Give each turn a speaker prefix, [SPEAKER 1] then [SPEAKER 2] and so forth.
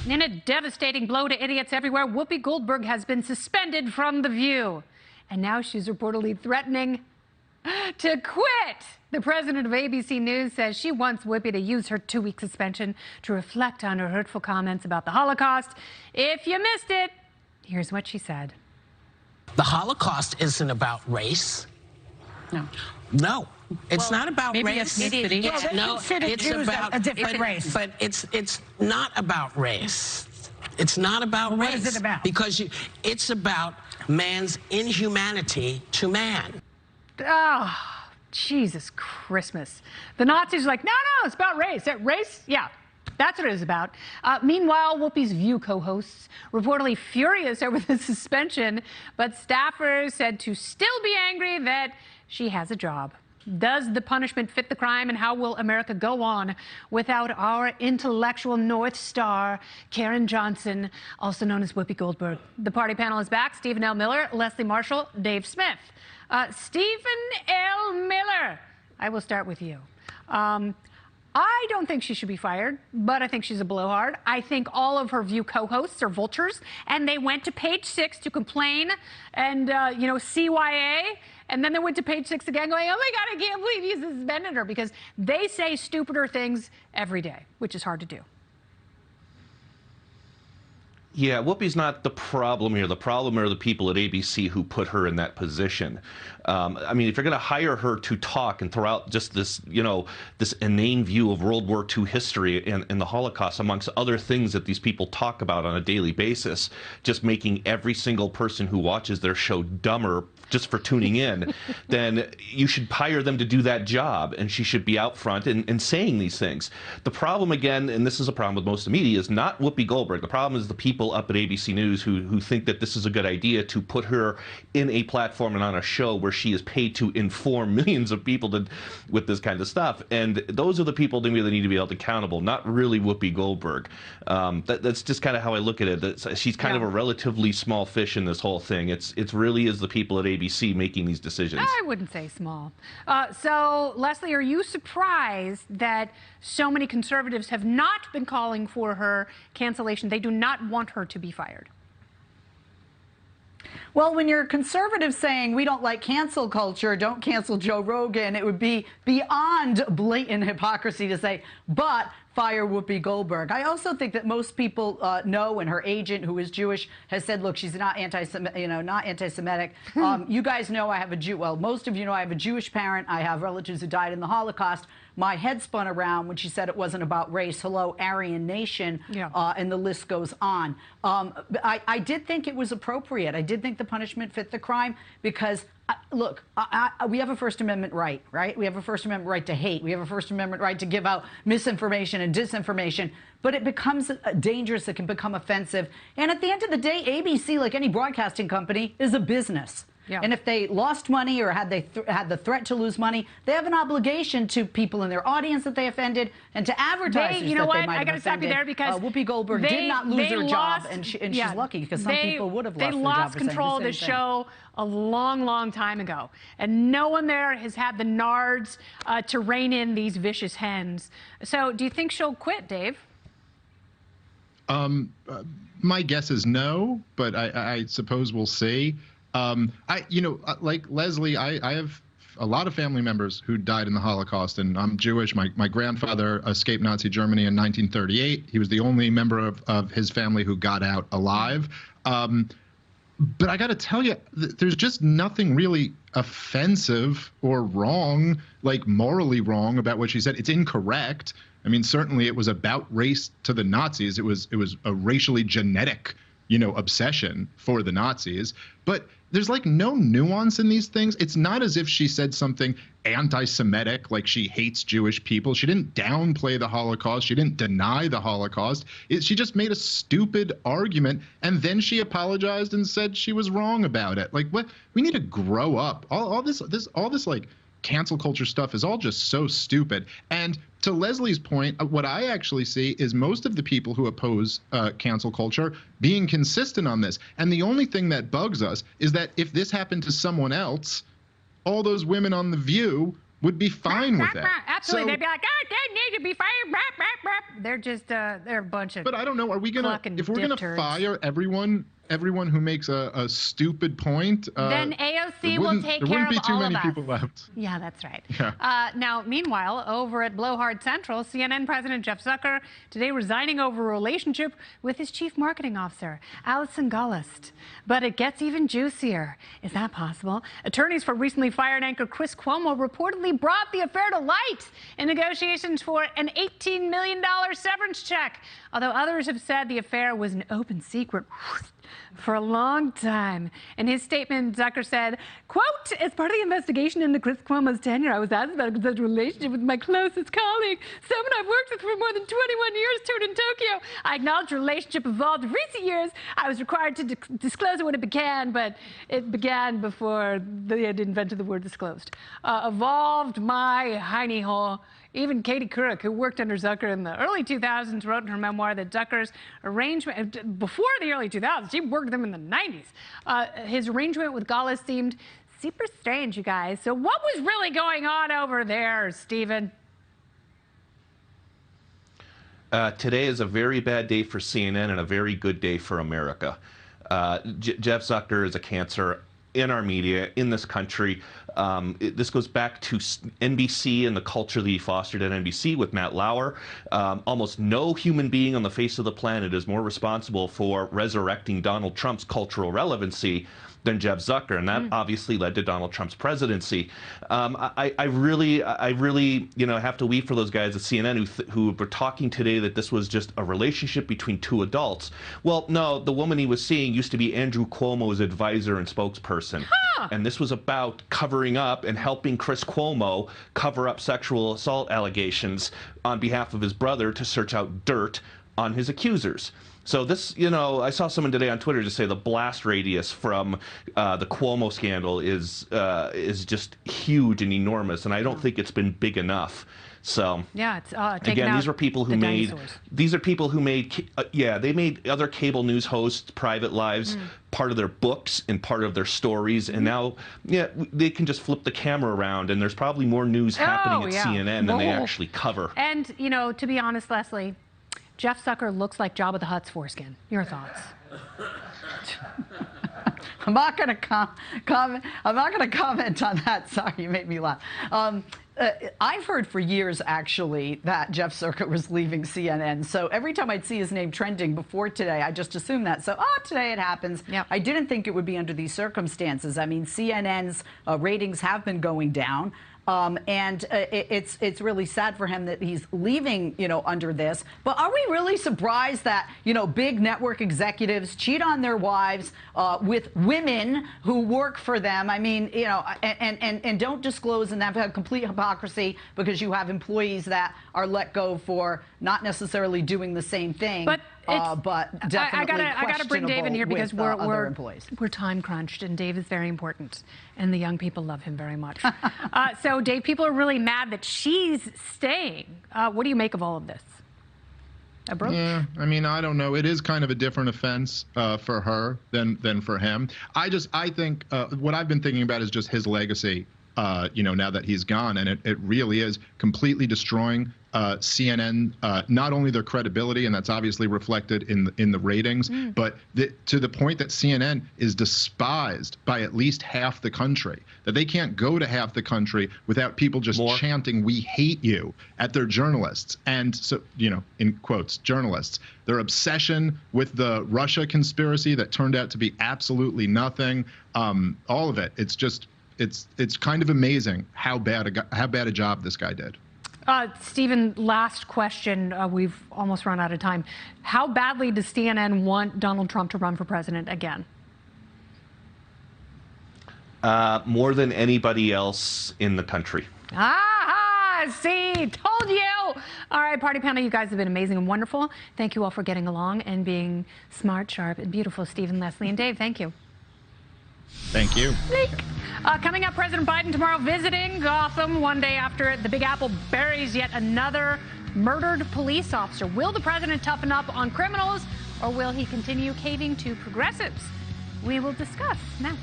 [SPEAKER 1] In a devastating blow to idiots everywhere, Whoopi Goldberg has been suspended from The View. And now she's reportedly threatening to quit. The president of ABC News says she wants Whoopi to use her 2-week suspension to reflect on her hurtful comments about the Holocaust. If you missed it, here's what she said.
[SPEAKER 2] The Holocaust isn't about race. No. It's not about race.
[SPEAKER 3] It's about a different race.
[SPEAKER 2] But it's not about race. It's not about race.
[SPEAKER 3] What is it about?
[SPEAKER 2] Because it's about man's inhumanity to man.
[SPEAKER 1] Oh, Jesus Christmas. The Nazis are like, no, it's about race. Race? Yeah. That's what it is about. Meanwhile, Whoopi's View co-hosts reportedly furious over the suspension, but staffers said to still be angry that she has a job. Does the punishment fit the crime, and how will America go on without our intellectual North Star, Karen Johnson, also known as Whoopi Goldberg? The party panel is back. Stephen L. Miller, Leslie Marshall, Dave Smith. Stephen L. Miller, I will start with you. I don't think she should be fired, but I think she's a blowhard. I think all of her View co-hosts are vultures, and they went to Page 6 to complain and, CYA, and then they went to Page 6 again going, oh my God, I can't believe you suspended her, because they say stupider things every day, which is hard to do.
[SPEAKER 4] Yeah, Whoopi's not the problem here. The problem are the people at ABC who put her in that position. I mean, if you're going to hire her to talk and throw out just this, this inane view of World War II history and the Holocaust, amongst other things that these people talk about on a daily basis, just making every single person who watches their show dumber just for tuning in, then you should hire them to do that job, and she should be out front and saying these things. The problem, again, and this is a problem with most of the media, is not Whoopi Goldberg. The problem is the people up at ABC News who think that this is a good idea to put her in a platform and on a show where she is paid to inform millions of people with this kind of stuff. And those are the people that really need to be held accountable, not really Whoopi Goldberg. That's just kind of how I look at it. She's kind of a relatively small fish in this whole thing. It's really is the people at ABC making these decisions.
[SPEAKER 1] I wouldn't say small. So, Leslie, are you surprised that so many conservatives have not been calling for her cancellation? They do not want her to be fired.
[SPEAKER 3] Well, when you're conservative saying we don't like cancel culture, don't cancel Joe Rogan, it would be beyond blatant hypocrisy to say, but fire Whoopi Goldberg. I also think that most people know, and her agent, who is Jewish, has said, look, she's not anti-Semitic. You guys know I have most of you know I have a Jewish parent. I have relatives who died in the Holocaust. My head spun around when she said it wasn't about race. Hello, Aryan Nation, and the list goes on. I did think it was appropriate. I did think the punishment fit the crime because, look, we have a First Amendment right? We have a First Amendment right to hate. We have a First Amendment right to give out misinformation and disinformation. But it becomes dangerous. It can become offensive. And at the end of the day, ABC, like any broadcasting company, is a business. Yeah. And if they lost money or had the threat to lose money, they have an obligation to people in their audience that they offended and to advertisers
[SPEAKER 1] you know
[SPEAKER 3] that
[SPEAKER 1] what?
[SPEAKER 3] they might
[SPEAKER 1] I got to stop you there because
[SPEAKER 3] Whoopi Goldberg did not lose her job, and she's lucky because some people would have lost their job.
[SPEAKER 1] They lost control of the show a long, long time ago, and no one there has had the nards to rein in these vicious hens. So, do you think she'll quit, Dave?
[SPEAKER 5] My guess is no, but I suppose we'll see. Like Leslie, I have a lot of family members who died in the Holocaust, and I'm Jewish. My grandfather escaped Nazi Germany in 1938. He was the only member of his family who got out alive. But I got to tell you, there's just nothing really offensive or wrong, like morally wrong about what she said. It's incorrect. I mean, certainly it was about race to the Nazis. It was a racially genetic obsession for the Nazis, but there's like no nuance in these things. It's not as if she said something anti-Semitic, like she hates Jewish people. She didn't downplay the Holocaust. She didn't deny the Holocaust. She just made a stupid argument, and then she apologized and said she was wrong about it. Like, what? We need to grow up. All this like cancel culture stuff is all just so stupid. And to Leslie's point, what I actually see is most of the people who oppose cancel culture being consistent on this. And the only thing that bugs us is that if this happened to someone else, all those women on The View would be fine with that.
[SPEAKER 1] Absolutely.
[SPEAKER 5] So,
[SPEAKER 1] they'd be like, oh, they need to be fired. They're just, they're a bunch of.
[SPEAKER 5] But I don't know. Are we going to, if we're going to fire everyone who makes a stupid point,
[SPEAKER 1] then AOC will take care of all of us.
[SPEAKER 5] There wouldn't be too many people left.
[SPEAKER 1] Yeah, that's right.
[SPEAKER 5] Yeah.
[SPEAKER 1] Now, meanwhile, over at Blowhard Central, CNN President Jeff Zucker today resigning over a relationship with his chief marketing officer, Alison Gollust. But it gets even juicier. Is that possible? Attorneys for recently fired anchor Chris Cuomo reportedly brought the affair to light in negotiations for an $18 million severance check. Although others have said the affair was an open secret for a long time. In his statement, Zucker said, quote, as part of the investigation into Chris Cuomo's tenure, I was asked about his relationship with my closest colleague, someone I've worked with for more than 21 years, toured in Tokyo. I acknowledge the relationship evolved in recent years. I was required to disclose it when it began, but it began before they had invented the word disclosed. Evolved my hiney hole. Even Katie Couric, who worked under Zucker in the early 2000s, wrote in her memoir that Zucker's arrangement, before the early 2000s, she worked with him in the 90s. His arrangement with Gollust seemed super strange, you guys. So what was really going on over there, Stephen?
[SPEAKER 4] Today is a very bad day for CNN and a very good day for America. Jeff Zucker is a cancer in our media, in this country. This goes back to NBC and the culture that he fostered at NBC with Matt Lauer. Almost no human being on the face of the planet is more responsible for resurrecting Donald Trump's cultural relevancy than Jeff Zucker, and that obviously led to Donald Trump's presidency. I really, have to weep for those guys at CNN who were talking today that this was just a relationship between two adults. Well, no, the woman he was seeing used to be Andrew Cuomo's advisor and spokesperson, and this was about covering up and helping Chris Cuomo cover up sexual assault allegations on behalf of his brother to search out dirt on his accusers. So this, I saw someone today on Twitter just say the blast radius from the Cuomo scandal is just huge and enormous, and I don't think it's been big enough. So
[SPEAKER 1] yeah, it's
[SPEAKER 4] again, these are people who made they made other cable news hosts' private lives part of their books and part of their stories, and now they can just flip the camera around, and there's probably more news happening at CNN than they actually cover.
[SPEAKER 1] And to be honest, Leslie, Jeff Zucker looks like Jabba the Hutt's foreskin. Your thoughts?
[SPEAKER 3] I'm not going to comment. I'm not going to comment on that. Sorry, you made me laugh. I've heard for years, actually, that Jeff Zucker was leaving CNN. So every time I'd see his name trending before today, I just assumed that. So, today it happens. Yep. I didn't think it would be under these circumstances. I mean, CNN's ratings have been going down. And it's really sad for him that he's leaving, under this. But are we really surprised that, big network executives cheat on their wives with women who work for them? I mean, and don't disclose and have a complete hypocrisy because you have employees that are let go for not necessarily doing the same thing. But definitely
[SPEAKER 1] I gotta bring Dave in here because we're time crunched, and Dave is very important, and the young people love him very much. So, Dave, people are really mad that she's staying. What do you make of all of this? A brooch?
[SPEAKER 5] Yeah, I mean, I don't know. It is kind of a different offense for her than for him. I think what I've been thinking about is just his legacy. Now that he's gone, and it really is completely destroying CNN, not only their credibility, and that's obviously reflected in the ratings, but to the point that CNN is despised by at least half the country, that they can't go to half the country without people just chanting, "We hate you," at their journalists. And so, in quotes, journalists, their obsession with the Russia conspiracy that turned out to be absolutely nothing, all of it, it's just, it's kind of amazing how bad a job this guy did.
[SPEAKER 1] Stephen, last question. We've almost run out of time. How badly does CNN want Donald Trump to run for president again?
[SPEAKER 4] More than anybody else in the country.
[SPEAKER 1] See, told you. All right, Party Panel, you guys have been amazing and wonderful. Thank you all for getting along and being smart, sharp, and beautiful. Stephen, Leslie, and Dave, thank you.
[SPEAKER 5] Thank you.
[SPEAKER 1] Coming up, President Biden tomorrow visiting Gotham one day after the Big Apple buries yet another murdered police officer. Will the president toughen up on criminals, or will he continue caving to progressives? We will discuss next.